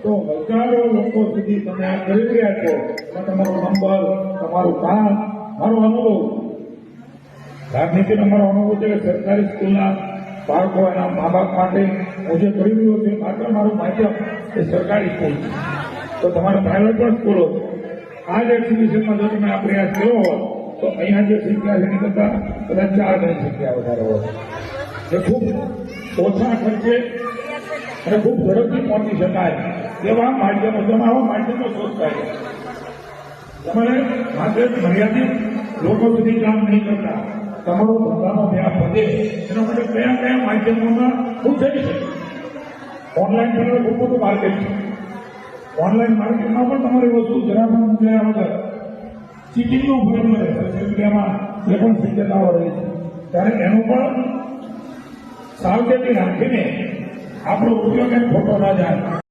તો હજારો લોકો સુધી તમે આ કરી રહ્યા છો. તમારો નંબર, તમારું કામ, મારો અનુભવ, રાજનીતિનો મારો અનુભવ છે કે સરકારી સ્કૂલના બાળકો એના મા બાપ માટે હું જે કરી રહ્યો છું માત્ર મારું માધ્યમ એ સરકારી સ્કૂલ છે. તો તમારે પ્રાઇવેટ પણ સ્કૂલો છે. આ જ એક્ઝિબિશનમાં જો તમે આ પ્રયાસ કર્યો હોત તો અહીંયા જે શીખ્યા છે એની કરતાં કદાચ 4 ગણી શીખ્યા વધારે હોત. એ ખૂબ ઓછા ખર્ચે અને ખૂબ ઝડપથી પહોંચી શકાય એવા માધ્યમો, આવા માધ્યમો શોધ થાય. તમારે માત્ર મર્યાદિત લોકો સુધી કામ નહીં કરતા, તમારો ધંધાનો વ્યાપ વધે એના માટે કયા કયા માધ્યમોમાં ખૂબ થઈ શકે. ઓનલાઈન પર ખૂબ મોટું માર્કેટ છે. ઓનલાઈન માર્કેટમાં પણ તમારી વસ્તુ જરા પણ મૂક્યા વગર ચીટિંગનો ભય ન રહે. સોશિયલ મીડિયામાં એ પણ શક્યતાઓ રહે છે. ત્યારે એનું પણ સાવચેતી રાખીને આપણો ઉપયોગ એ ખોટો ના જાય.